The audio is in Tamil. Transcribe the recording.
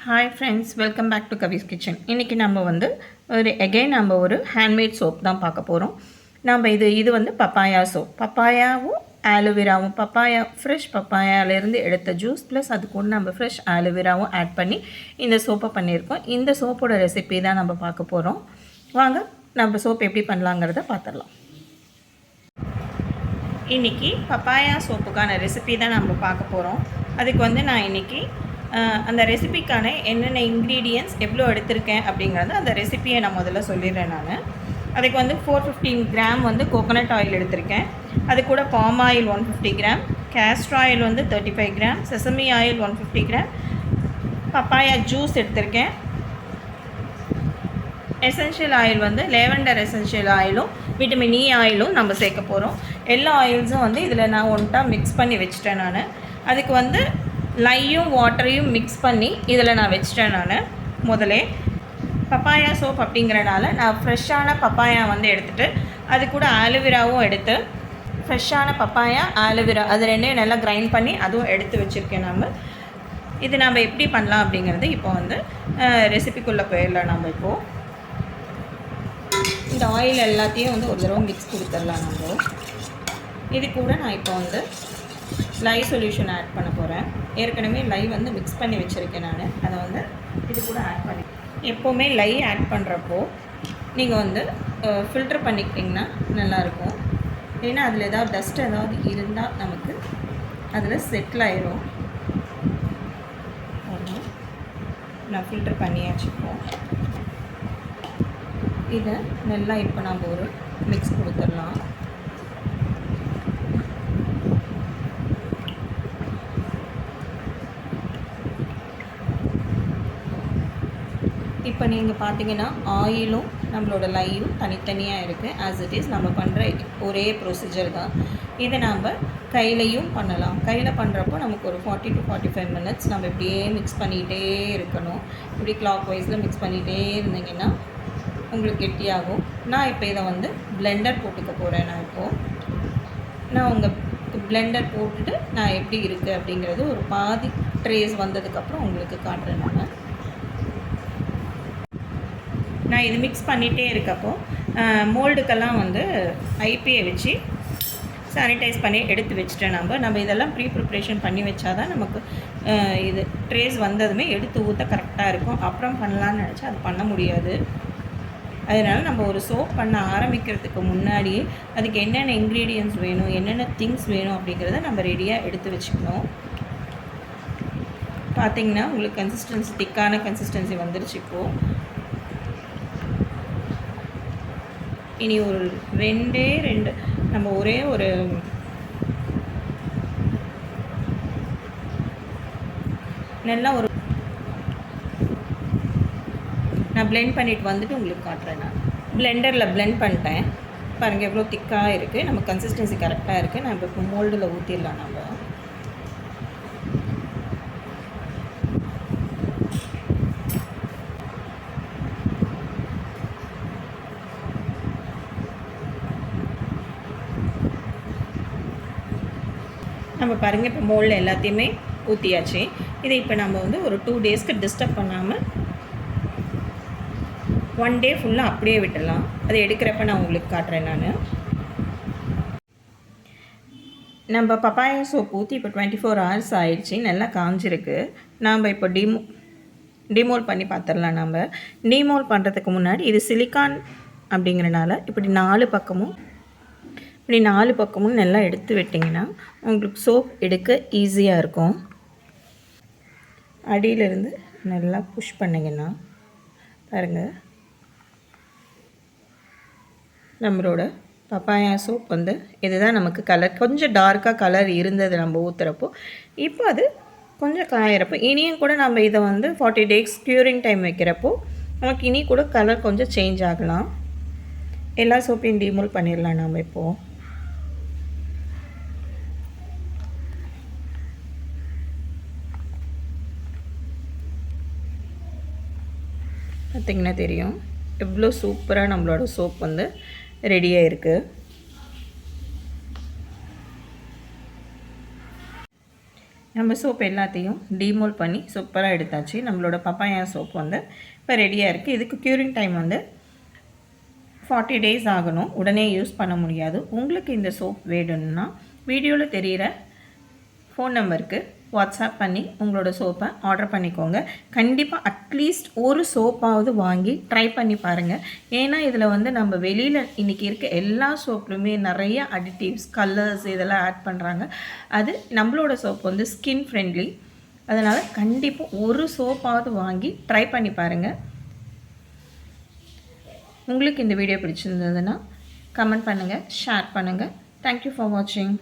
Hi friends, welcome back to Kavi's kitchen. இன்றைக்கி நம்ம வந்து நம்ம ஒரு ஹேண்ட்மேட் சோப் தான் பார்க்க போகிறோம். நம்ம இது வந்து பப்பாயா சோப். பப்பாயாவும் ஆலோவேராவும், பப்பாயா ஃப்ரெஷ் பப்பாயாவிலேருந்து எடுத்த ஜூஸ் ப்ளஸ் அது கூட நம்ம ஃப்ரெஷ் ஆலோவேராவும் ஆட் பண்ணி இந்த சோப்பை பண்ணியிருக்கோம். இந்த சோப்போட ரெசிபி தான் நம்ம பார்க்க போகிறோம். வாங்க நம்ம சோப் எப்படி பண்ணலாங்கிறத பார்த்துடலாம். இன்றைக்கி பப்பாயா சோப்புக்கான ரெசிபி தான் நம்ம பார்க்க போகிறோம். அதுக்கு வந்து நான் இன்றைக்கி அந்த ரெசிபிக்கான என்னென்ன இன்க்ரீடியன்ட்ஸ் எவ்வளோ எடுத்திருக்கேன் அப்படிங்கிறது அந்த ரெசிபியை நான் முதல்ல சொல்லிடுறேன். நான் அதுக்கு வந்து 415 கிராம் வந்து கோகோனட் ஆயில் எடுத்திருக்கேன். அது கூட palm oil 150 gram, castor oil வந்து 35 gram, sesame oil 150 gram, papaya juice எடுத்திருக்கேன். எசென்ஷியல் ஆயில் வந்து லேவெண்டர் எசென்ஷியல் ஆயிலும் விட்டமின் இ ஆயிலும் நம்ம சேர்க்க போகிறோம். எல்லா ஆயில்ஸும் வந்து இதில் நான் ஒன்ட்டாக மிக்ஸ் பண்ணி வச்சுட்டேன். நான் அதுக்கு வந்து லையும் வாட்டரையும் மிக்ஸ் பண்ணி இதில் நான் வச்சிட்டேன். நான் முதலே பப்பாயா சோப் அப்படிங்கிறனால நான் ஃப்ரெஷ்ஷான பப்பாயா வந்து எடுத்துகிட்டு அது கூட ஆலோவேராவும் எடுத்து ஃப்ரெஷ்ஷான பப்பாயா ஆலோவேரா அது ரெண்டையும் நல்லா கிரைண்ட் பண்ணி அதுவும் எடுத்து வச்சுருக்கேன். நம்ம எப்படி பண்ணலாம் அப்படிங்கிறது இப்போ வந்து ரெசிபிக்குள்ளே போயிடலாம். நம்ம இப்போது இந்த ஆயில் எல்லாத்தையும் வந்து ஒரு தடவை மிக்ஸ் கொடுத்துடலாம். இது கூட நான் இப்போ வந்து லை சொல்யூஷன் ஆட் பண்ண போகிறேன். ஏற்கனவே லை வந்து மிக்ஸ் பண்ணி வச்சுருக்கேன். நான் அதை வந்து இது கூட ஆட் பண்ணி, எப்போவுமே லை ஆட் பண்ணுறப்போ நீங்கள் வந்து ஃபில்டர் பண்ணிக்கிட்டிங்கன்னா நல்லாயிருக்கும். ஏன்னா அதில் ஏதாவது டஸ்ட் ஏதாவது இருந்தால் நமக்கு அதில் செட்டில் ஆயிரும். நான் ஃபில்டர் பண்ணியாச்சுப்போம். இதை நல்லா இப்போ நம்ம ஒரு மிக்ஸ் கொடுத்துடலாம். இப்போ நீங்கள் பார்த்தீங்கன்னா ஆயிலும் நம்மளோட லையும் தனித்தனியாக இருக்குது. ஆஸ் இட் இஸ் நம்ம பண்ணுற ஒரே ப்ரொசீஜர் தான். இதை நம்ம கையிலையும் பண்ணலாம். கையில் பண்ணுறப்போ நமக்கு ஒரு 40 to 45 மினிட்ஸ் நம்ம இப்படியே மிக்ஸ் பண்ணிகிட்டே இருக்கணும். இப்படி கிளாக் வைஸில் மிக்ஸ் பண்ணிகிட்டே இருந்தீங்கன்னா உங்களுக்கு கெட்டியாகும். நான் இப்போ இதை வந்து பிளெண்டர் போட்டுக்க போகிறேன். நான் உங்கள் பிளெண்டர் போட்டுட்டு நான் எப்படி இருக்குது அப்படிங்கிறது ஒரு பாதி ட்ரேஸ் வந்ததுக்கப்புறம் உங்களுக்கு காட்டுறேன். நான் இது மிக்ஸ் பண்ணிகிட்டே இருக்கப்போ மோல்டுக்கெல்லாம் வந்து ஐபியை வச்சு சானிடைஸ் பண்ணி எடுத்து வச்சுட்டேன். நம்ம இதெல்லாம் ப்ரீ ப்ரிப்ரேஷன் பண்ணி வச்சா தான் நமக்கு இது ட்ரேஸ் வந்ததுமே எடுத்து ஊற்ற கரெக்டாக இருக்கும். அப்புறம் பண்ணலான்னு நினச்சா அது பண்ண முடியாது. அதனால் நம்ம ஒரு சோப் பண்ண ஆரம்பிக்கிறதுக்கு முன்னாடியே அதுக்கு என்னென்ன இன்க்ரீடியன்ட்ஸ் வேணும், என்னென்ன திங்ஸ் வேணும் அப்படிங்கிறத நம்ம ரெடியாக எடுத்து வச்சுக்கணும். பார்த்திங்கன்னா உங்களுக்கு கன்சிஸ்டன்சி திக்கான கன்சிஸ்டன்சி வந்துருச்சு. இப்போது இனி ஒரு ரெண்டு நம்ம ஒரே ஒரு நல்லா ஒரு நான் பிளெண்ட் பண்ணிட்டு வந்துட்டு உங்களுக்கு காட்டுறேன். நான் பிளெண்டரில் பிளெண்ட் பண்ணிட்டேன். பாருங்கள் எவ்வளோ திக்காக இருக்குது. நம்ம கன்சிஸ்டன்சி கரெக்டாக இருக்குது. நான் இப்போ மோல்டில் ஊற்றிடலாம். நம்ம பாருங்கள் இப்போ மோல்டில் எல்லாத்தையுமே ஊற்றியாச்சு. இதை இப்போ நம்ம வந்து ஒரு 2 டேஸ்க்கு டிஸ்டர்ப் பண்ணாமல் 1 டே ஃபுல்லாக அப்படியே விட்டுடலாம். அதை எடுக்கிறப்ப நான் உங்களுக்கு காட்டுறேன். நம்ம பப்பாயா சோப் ஊற்றி இப்போ 24 ஹவர்ஸ் ஆயிடுச்சு. நல்லா காஞ்சிருக்கு. நாம் இப்போ டிமோல் பண்ணி பார்த்துடலாம். நம்ம டிமோல் பண்ணுறதுக்கு முன்னாடி இது சிலிக்கான் அப்படிங்கிறனால இப்படி 4 பக்கமும் நல்லா எடுத்து விட்டிங்கன்னா உங்களுக்கு சோப் எடுக்க ஈஸியாக இருக்கும். அடியிலிருந்து நல்லா புஷ் பண்ணிங்கன்னா பாருங்கள் நம்மளோட பப்பாயா சோப் வந்து இதுதான். நமக்கு கலர் கொஞ்சம் டார்க்காக கலர் இருந்தது நம்ம ஊற்றுறப்போ. இப்போ அது கொஞ்சம் காயிறப்போ இனியும் கூட நம்ம இதை வந்து 40 டேஸ் க்யூரிங் டைம் வைக்கிறப்போ நமக்கு இனி கூட கலர் கொஞ்சம் சேஞ்ச் ஆகலாம். எல்லா சோப்பையும் டிமோல் பண்ணிடலாம். நம்ம இப்போது பார்த்திங்கன்னா தெரியும் எவ்வளோ சூப்பராக நம்மளோட சோப் வந்து ரெடியாக இருக்குது. நம்ம சோப் எல்லாத்தையும் டீமோல் பண்ணி சூப்பராக எடுத்தாச்சு. நம்மளோட பப்பாயா சோப் வந்து இப்போ ரெடியாக இருக்குது. இதுக்கு க்யூரிங் டைம் வந்து 40 days ஆகணும். உடனே யூஸ் பண்ண முடியாது. உங்களுக்கு இந்த சோப் வேணும்னா வீடியோவில் தெரிகிற ஃபோன் நம்பருக்கு வாட்ஸ்அப் பண்ணி உங்களோட சோப்பை ஆர்டர் பண்ணிக்கோங்க. கண்டிப்பாக அட்லீஸ்ட் ஒரு சோப்பாவது வாங்கி ட்ரை பண்ணி பாருங்கள். ஏன்னா இதில் வந்து நம்ம வெளியில் இன்றைக்கி இருக்க எல்லா சோப்லையுமே நிறைய அடிட்டிவ்ஸ், கலர்ஸ் இதெல்லாம் ஆட் பண்ணுறாங்க. அது நம்மளோட சோப் வந்து ஸ்கின் ஃப்ரெண்ட்லி. அதனால் கண்டிப்பாக ஒரு சோப்பாவது வாங்கி ட்ரை பண்ணி பாருங்கள். உங்களுக்கு இந்த வீடியோ பிடிச்சிருந்ததுன்னா கமெண்ட் பண்ணுங்கள், ஷேர் பண்ணுங்கள். தேங்க்யூ ஃபார் வாட்சிங்.